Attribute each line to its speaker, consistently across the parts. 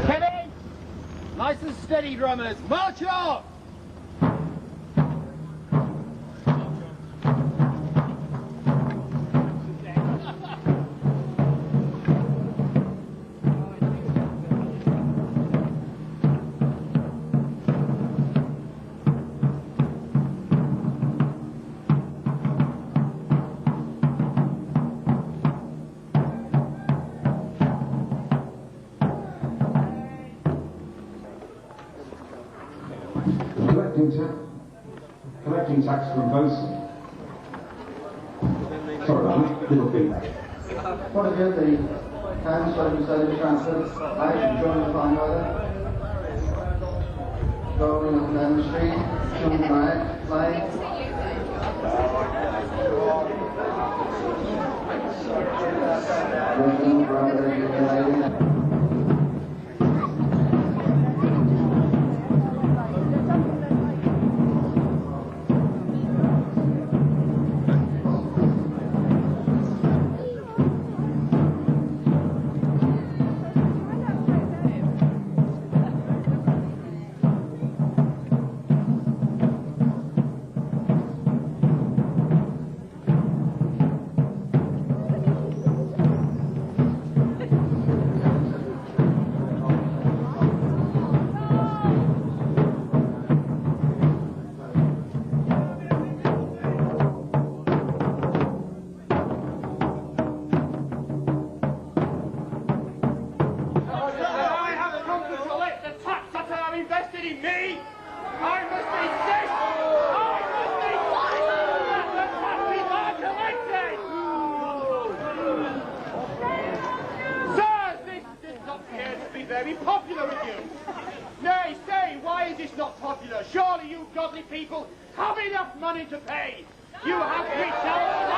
Speaker 1: Kenny! Nice and steady, drummers. March on!
Speaker 2: Collecting tax from both. Sorry about that, little feedback.
Speaker 3: What have you, the town Stony Stratford, out enjoying the fine weather, going up and down the street, children playing. Drinking, brother,
Speaker 1: very popular with you. Nay, say, why is this not popular? Surely you godly people have enough money to pay. You have reached out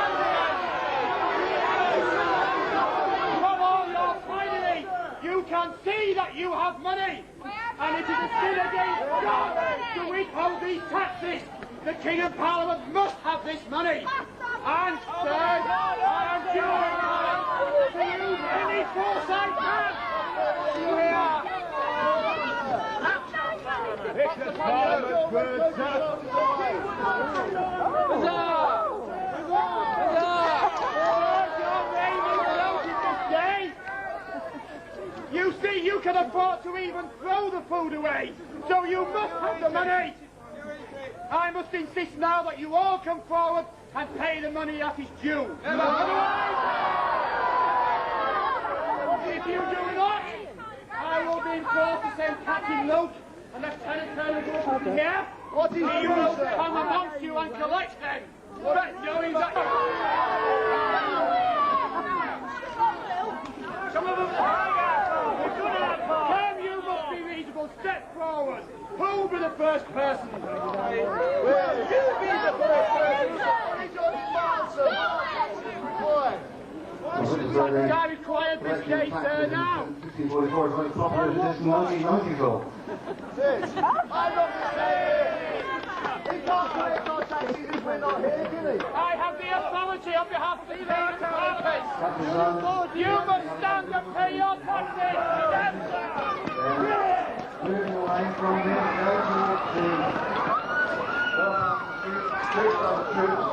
Speaker 1: from all your finery. You can see that you have money. And it is a sin against God to withhold these taxes. The King and Parliament must have this money. And, sirs, I am sure to use any force I can. Here.
Speaker 4: It's the Parliament word, sir.
Speaker 1: You see, you can afford to even throw the food away, so you must have the money. I must insist now that you all come forward and pay the money that is due. Otherwise, if you do not, I will be enforced to send Captain Luke and Lieutenant Colonel Gordon here. What is he will come amongst you and collect them. But knowing that... Some of them come, you must be reasonable. Step forward. Who will be the first person?
Speaker 4: Well, you be the first person. He's on his answer. Why?
Speaker 1: I require this day, sir, now.
Speaker 3: 1644 is much popular as it is in 1994.
Speaker 4: I'm not saying he can't collect our taxes if we're not here, can he?
Speaker 1: I have the authority on behalf of the King and Parliament. You must stand and pay your taxes.
Speaker 3: Moving away from this, go towards the troops.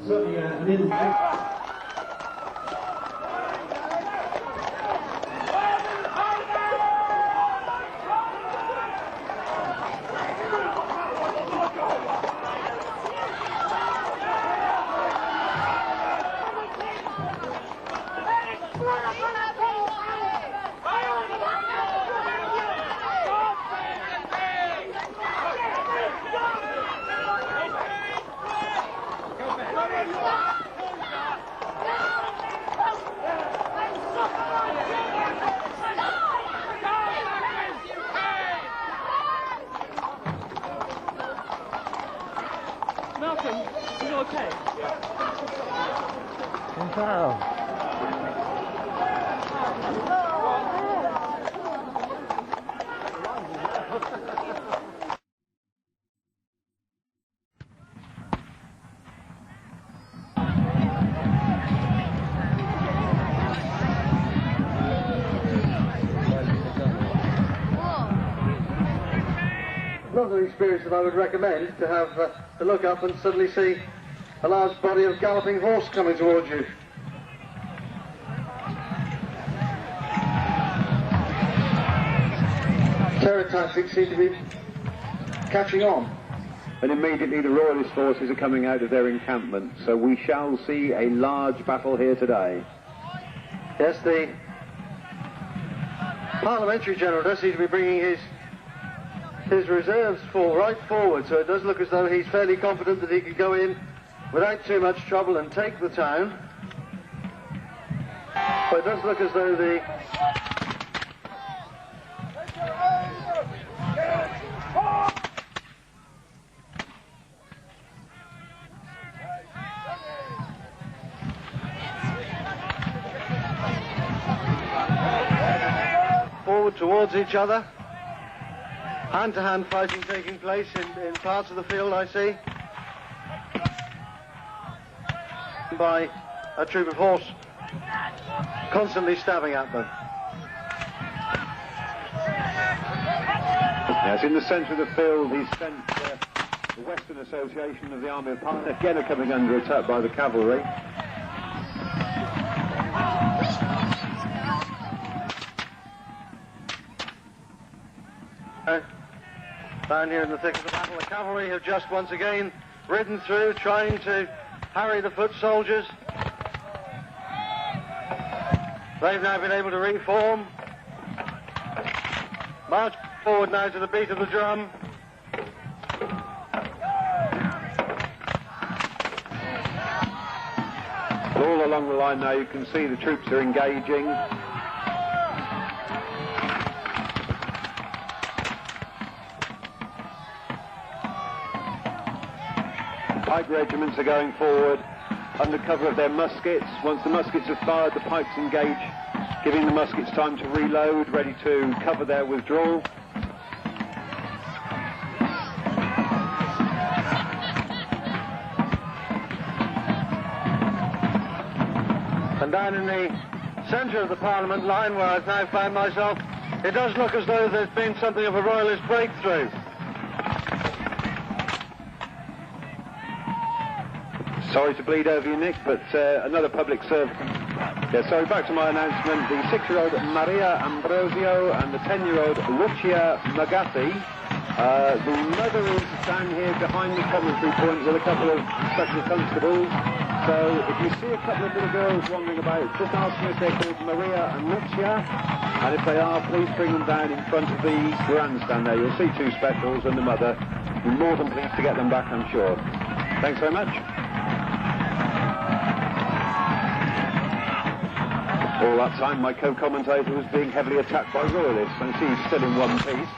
Speaker 2: Certainly an indication.
Speaker 5: Milton, are you okay?
Speaker 3: Not an experience that I would recommend, to have to look up and suddenly see a large body of galloping horse coming towards you. Terror tactics seem to be catching on.
Speaker 6: And immediately the Royalist forces are coming out of their encampment, so we shall see a large battle here today.
Speaker 3: Yes, the Parliamentary General does seem to be bringing his reserves right forward, so it does look as though he's fairly confident that he could go in without too much trouble and take the town. But it does look as though the forward towards each other. Hand-to-hand fighting taking place in parts of the field, I see. By a troop of horse constantly stabbing at them.
Speaker 6: Yes, in the centre of the field he's sent the Western Association of the Army of Parliament, again are coming under attack by the cavalry.
Speaker 3: Down here in the thick of the battle, the cavalry have just once again ridden through, trying to harry the foot soldiers. They've now been able to reform. March forward now to the beat of the drum.
Speaker 6: All along the line now you can see the troops are engaging. Pike regiments are going forward under cover of their muskets. Once the muskets have fired, the pikes engage, giving the muskets time to reload, ready to cover their withdrawal.
Speaker 3: And down in the centre of the Parliament line, where I've now found myself, it does look as though there's been something of a royalist breakthrough.
Speaker 6: Sorry to bleed over you, Nick, but another public servant. Yeah, sorry, back to my announcement. The 6-year-old Maria Ambrosio and the 10-year-old Lucia Magatti. The mother is down here behind the commentary point with a couple of special constables. So if you see a couple of little girls wandering about, just ask them if they're called Maria and Lucia. And if they are, please bring them down in front of the grandstand there. You'll see 2 specials and the mother. You're more than pleased to get them back, I'm sure. Thanks very much. All that time, my co-commentator was being heavily attacked by royalists, and he's still in one piece.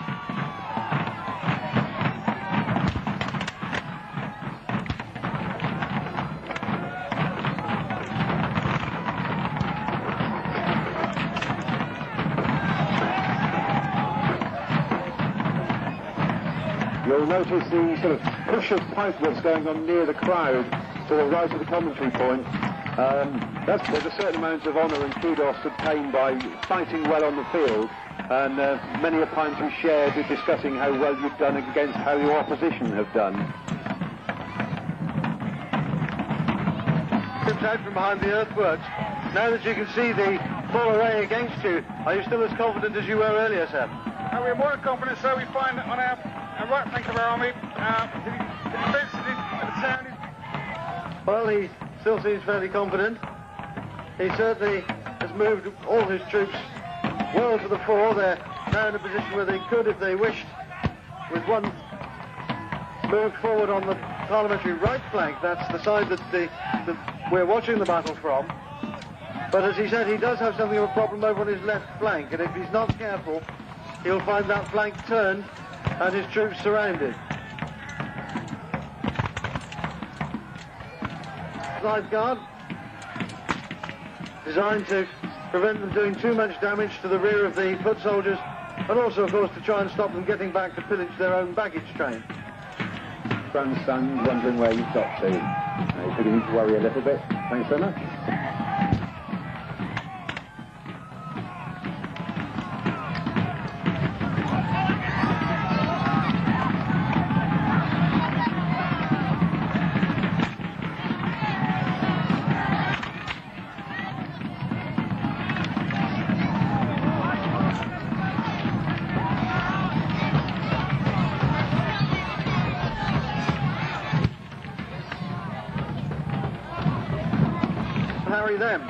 Speaker 6: You'll notice the sort of push of pipeworks going on near the crowd to the right of the commentary point. There's a certain amount of honour and kudos obtained by fighting well on the field, and many a pint we shared with discussing how well you've done against how your opposition have done.
Speaker 3: Tipped out from behind the earthworks. Now that you can see the full array against you, are you still as confident as you were earlier, sir?
Speaker 7: We're more confident, sir. We find on our right flank of our army, the defence of the town is...
Speaker 3: Well, he still seems fairly confident. He certainly has moved all his troops well to the fore. They're now in a position where they could, if they wished, with one move forward on the parliamentary right flank. That's the side that we're watching the battle from. But as he said, he does have something of a problem over on his left flank, and if he's not careful, he'll find that flank turned and his troops surrounded. life guard, designed to prevent them doing too much damage to the rear of the foot soldiers, and also, of course, to try and stop them getting back to pillage their own baggage train.
Speaker 6: Grandson wondering where you've got to. You're beginning to worry a little bit. Thanks so much.
Speaker 3: Harry them.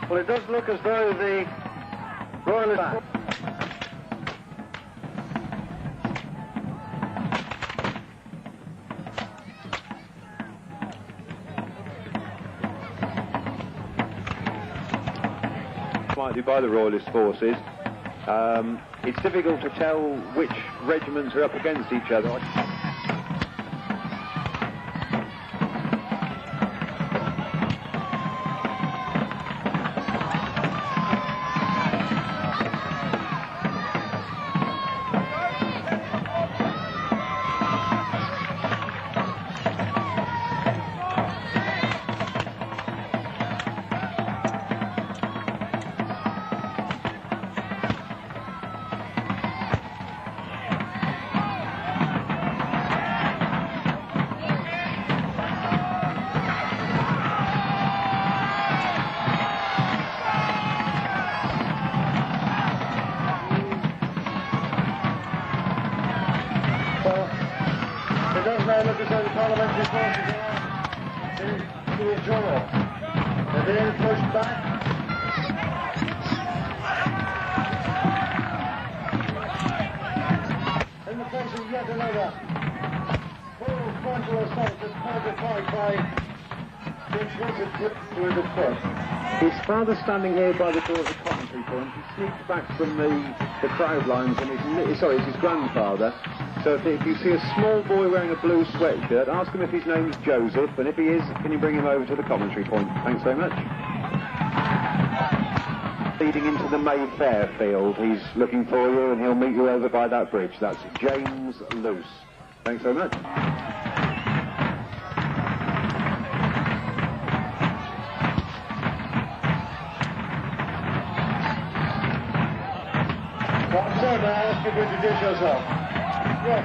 Speaker 3: Well, it does look as though the Royalists
Speaker 6: by the Royalist forces. It's difficult to tell which regiments are up against each other.
Speaker 3: Look as though the parliamentary forces are in withdrawal. They're being pushed back. In the face of yet another full frontal assault that's modified by the intrusive grip through the foot.
Speaker 6: His father standing here by the door of the commentary point. He sneaked back from the crowd lines, and it's his grandfather. So if you see a small boy wearing a blue sweatshirt, ask him if his name's Joseph, and if he is, can you bring him over to the commentary point? Thanks very much. Leading into the Mayfair field, he's looking for you, and he'll meet you over by that bridge. That's James Luce. Thanks very much.
Speaker 3: So may I ask you to introduce yourself? Yes.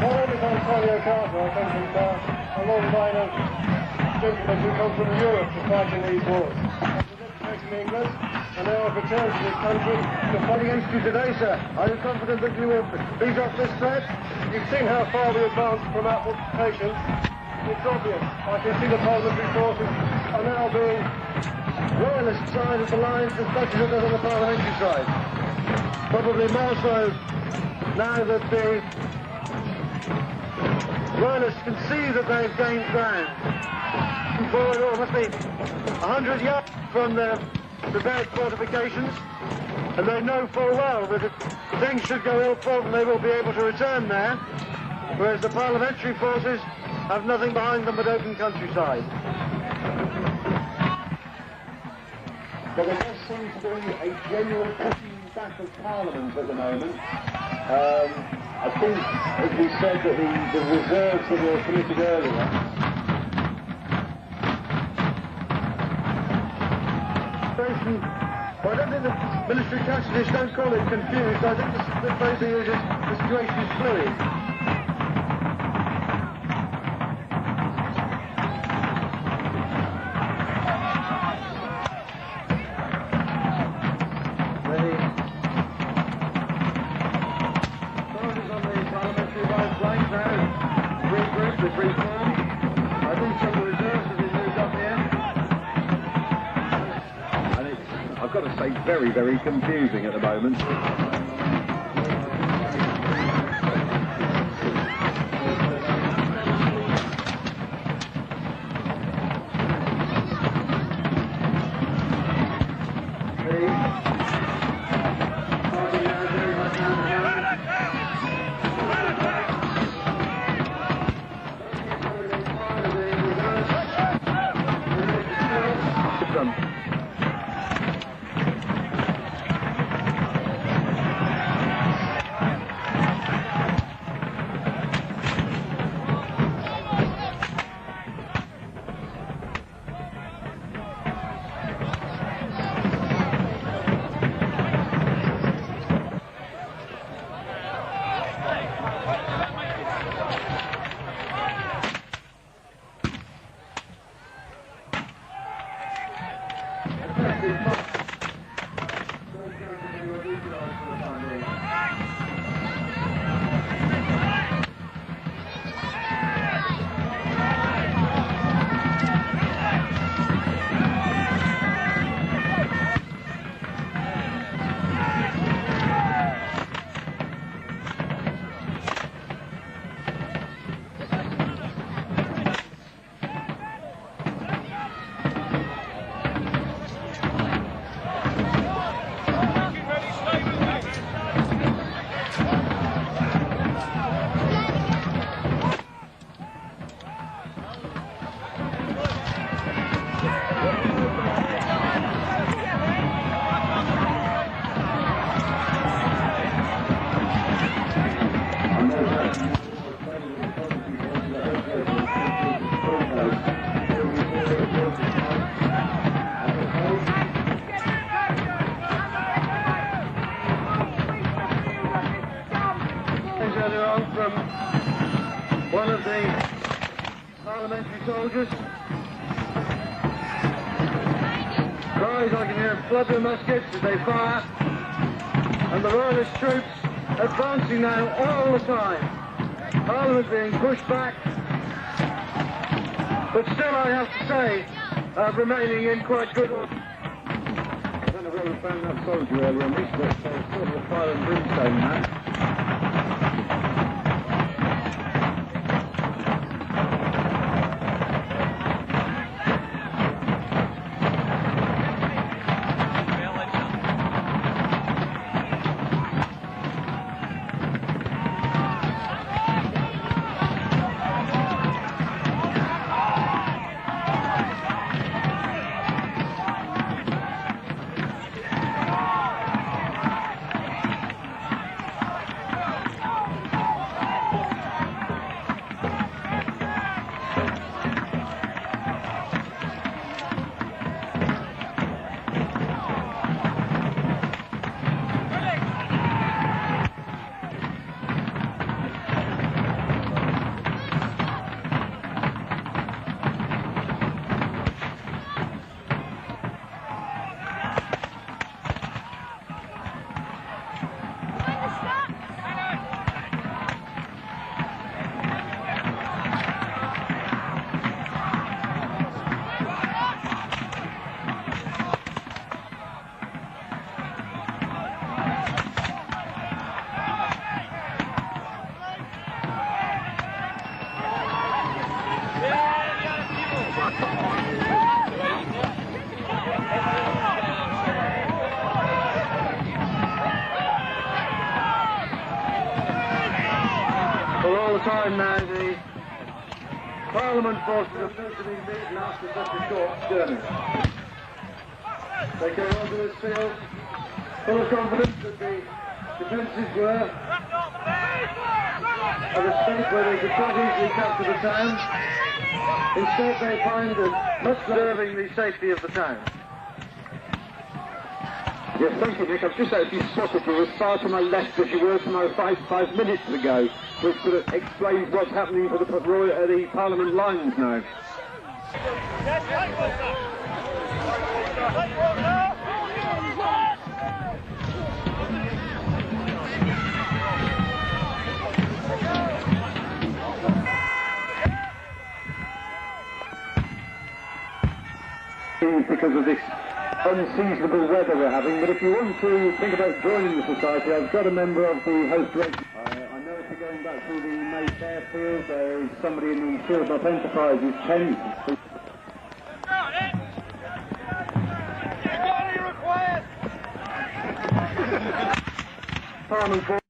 Speaker 3: My name is Antonio Carter. I come from a long line of gentlemen who come from Europe to fight in these wars. I was educated in England, and now I've returned to this country to fight against you today, sir. Are you confident that you will beat off this threat? You've seen how far we advanced from our fortifications. It's obvious. I can see the parliamentary forces are now being royalist side of the lines as much as it does on the parliamentary side. Probably more so now that the royalists can see that they've gained ground. Forward, it must be 100 yards from the prepared fortifications, and they know full well that if things should go ill for them, they will be able to return there, whereas the parliamentary forces have nothing behind them but open countryside.
Speaker 6: But there does seem to be a general pushing back of Parliament at the moment. I think, as we said, that the reserves that were committed earlier.
Speaker 3: Well, I don't think the military casualties don't call it confused. I think the phrasing is the situation is fluid.
Speaker 6: Very, very confusing at the moment.
Speaker 3: earlier on from one of the parliamentary soldiers. Cries I can hear flutter muskets as they fire, and the royalist troops advancing now all the time. Parliament being pushed back, but still I have to say, remaining in quite good order. I don't know where we found that soldier earlier on this, but sort of a fire and brimstone man. Time now, the Parliament forces appear to be beaten after such a short journey. They go onto this field full of confidence that the defences were at a state where they could quite easily capture the town. Instead they find that much preserving the safety of the town.
Speaker 6: Yes, thank you, Nick. I've just actually spotted you as far to my left as you were to my right 5 minutes ago, which sort of explains what's happening for the Parliament lines now. Because of this unseasonable weather we're having, but if you want to think about joining the society, I've got a member of the host race. I know if you're going back through the Mayfair field, there is somebody in the Field of Enterprises tent. Parliament